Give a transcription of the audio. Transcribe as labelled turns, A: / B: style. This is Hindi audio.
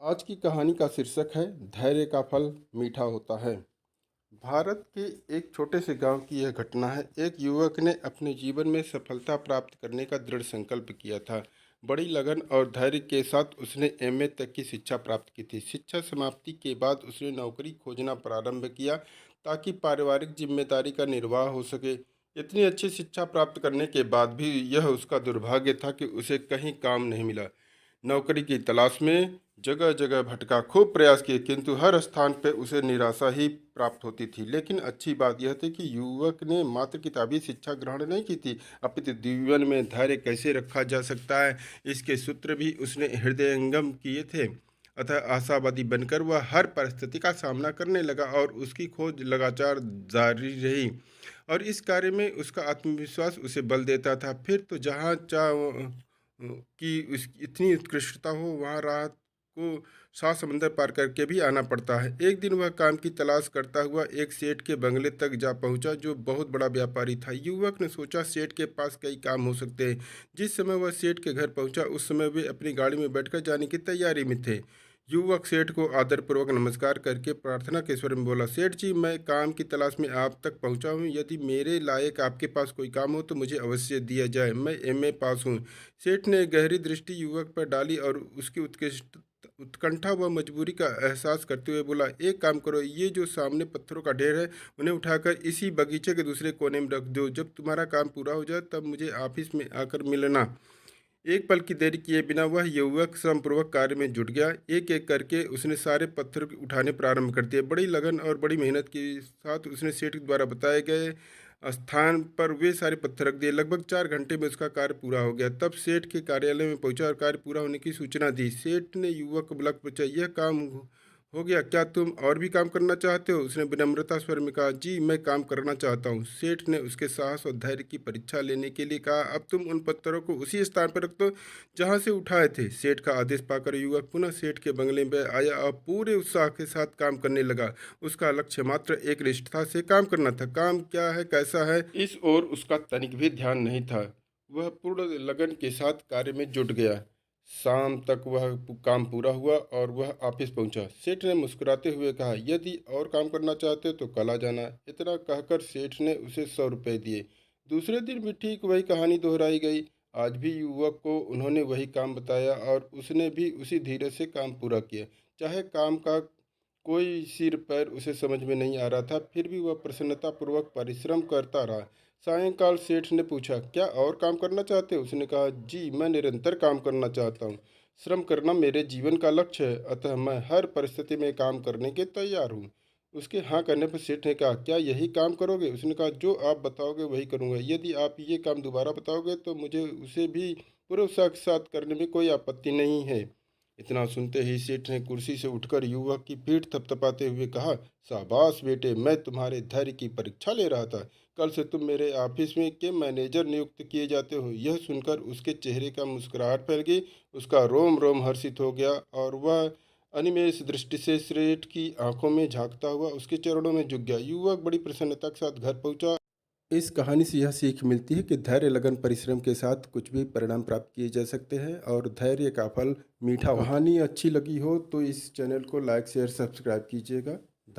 A: आज की कहानी का शीर्षक है धैर्य का फल मीठा होता है। भारत के एक छोटे से गांव की यह घटना है। एक युवक ने अपने जीवन में सफलता प्राप्त करने का दृढ़ संकल्प किया था। बड़ी लगन और धैर्य के साथ उसने एमए तक की शिक्षा प्राप्त की थी। शिक्षा समाप्ति के बाद उसने नौकरी खोजना प्रारंभ किया ताकि पारिवारिक जिम्मेदारी का निर्वाह हो सके। इतनी अच्छी शिक्षा प्राप्त करने के बाद भी यह उसका दुर्भाग्य था कि उसे कहीं काम नहीं मिला। नौकरी की तलाश में जगह जगह भटका, खूब प्रयास किए, किंतु हर स्थान पर उसे निराशा ही प्राप्त होती थी। लेकिन अच्छी बात यह थी कि युवक ने मात्र किताबी शिक्षा ग्रहण नहीं की थी, अपितु जीवन में धैर्य कैसे रखा जा सकता है इसके सूत्र भी उसने हृदयंगम किए थे। अतः आशावादी बनकर वह हर परिस्थिति का सामना करने लगा और उसकी खोज लगातार जारी रही। और इस कार्य में उसका आत्मविश्वास उसे बल देता था। फिर तो जहाँ चाह कि उस इतनी उत्कृष्टता हो, वहाँ रात को 7 समंदर पार करके भी आना पड़ता है। एक दिन वह काम की तलाश करता हुआ एक सेठ के बंगले तक जा पहुंचा, जो बहुत बड़ा व्यापारी था। युवक ने सोचा सेठ के पास कई काम हो सकते हैं। जिस समय वह सेठ के घर पहुंचा, उस समय वे अपनी गाड़ी में बैठकर जाने की तैयारी में थे। युवक सेठ को आदरपूर्वक नमस्कार करके प्रार्थना के स्वर में बोला, सेठ जी, मैं काम की तलाश में आप तक पहुंचा हूं। यदि मेरे लायक आपके पास कोई काम हो तो मुझे अवश्य दिया जाए। मैं एमए पास हूं। सेठ ने गहरी दृष्टि युवक पर डाली और उसकी उत्कृष्ट उत्कंठा व मजबूरी का एहसास करते हुए बोला, एक काम करो, ये जो सामने पत्थरों का ढेर है उन्हें उठाकर इसी बगीचे के दूसरे कोने में रख दो। जब तुम्हारा काम पूरा हो जाए तब मुझे ऑफिस में आकर मिलना। एक पल की देरी किए बिना वह युवक श्रमपूर्वक कार्य में जुट गया। एक एक करके उसने सारे पत्थर उठाने प्रारंभ कर दिए। बड़ी लगन और बड़ी मेहनत के साथ उसने सेठ द्वारा बताए गए स्थान पर वे सारे पत्थर रख दिए। लगभग 4 घंटे में उसका कार्य पूरा हो गया। तब सेठ के कार्यालय में पहुंचा और कार्य पूरा होने की सूचना दी। सेठ ने युवक को बुलाकर पूछा, यह काम हो गया, क्या तुम और भी काम करना चाहते हो? उसने विनम्रता स्वर में कहा, जी, मैं काम करना चाहता हूँ। सेठ ने उसके साहस और धैर्य की परीक्षा लेने के लिए कहा, अब तुम उन पत्थरों को उसी स्थान पर रख दो जहाँ से उठाए थे। सेठ का आदेश पाकर युवक पुनः सेठ के बंगले में आया और पूरे उत्साह के साथ काम करने लगा। उसका लक्ष्य मात्र एक निष्ठा से काम करना था। काम क्या है, कैसा है, इस ओर उसका तनिक भी ध्यान नहीं था। वह पूर्ण लगन के साथ कार्य में जुट गया। शाम तक वह काम पूरा हुआ और वह ऑफिस पहुंचा। सेठ ने मुस्कुराते हुए कहा, यदि और काम करना चाहते हो तो कल आ जाना। इतना कहकर सेठ ने उसे 100 रुपये दिए। दूसरे दिन भी ठीक वही कहानी दोहराई गई। आज भी युवक को उन्होंने वही काम बताया और उसने भी उसी धीरज से काम पूरा किया। चाहे काम का कोई सिर पैर उसे समझ में नहीं आ रहा था, फिर भी वह प्रसन्नतापूर्वक परिश्रम करता रहा। सायंकाल सेठ ने पूछा, क्या और काम करना चाहते हो? उसने कहा, जी, मैं निरंतर काम करना चाहता हूँ। श्रम करना मेरे जीवन का लक्ष्य है, अतः मैं हर परिस्थिति में काम करने के तैयार हूँ। उसके हाँ करने पर सेठ ने कहा, क्या यही काम करोगे? उसने कहा, जो आप बताओगे वही करूँगा। यदि आप ये काम दोबारा बताओगे तो मुझे उसे भी पूरे उत्साह के साथ करने में कोई आपत्ति नहीं है। इतना सुनते ही सेठ ने कुर्सी से उठकर युवक की पीठ थपथपाते हुए कहा, शाबाश बेटे, मैं तुम्हारे धैर्य की परीक्षा ले रहा था। कल से तुम मेरे ऑफिस में के मैनेजर नियुक्त किए जाते हो। यह सुनकर उसके चेहरे का मुस्कुराहट फैल गई। उसका रोम रोम हर्षित हो गया और वह अनिमेष दृष्टि से सेठ की आंखों में झांकता हुआ उसके चरणों में झुक गया। युवक बड़ी प्रसन्नता के साथ घर पहुंचा। इस कहानी से यह सीख मिलती है कि धैर्य, लगन, परिश्रम के साथ कुछ भी परिणाम प्राप्त किए जा सकते हैं और धैर्य का फल मीठा होता है। कहानी अच्छी लगी हो तो इस चैनल को लाइक, शेयर, सब्सक्राइब कीजिएगा।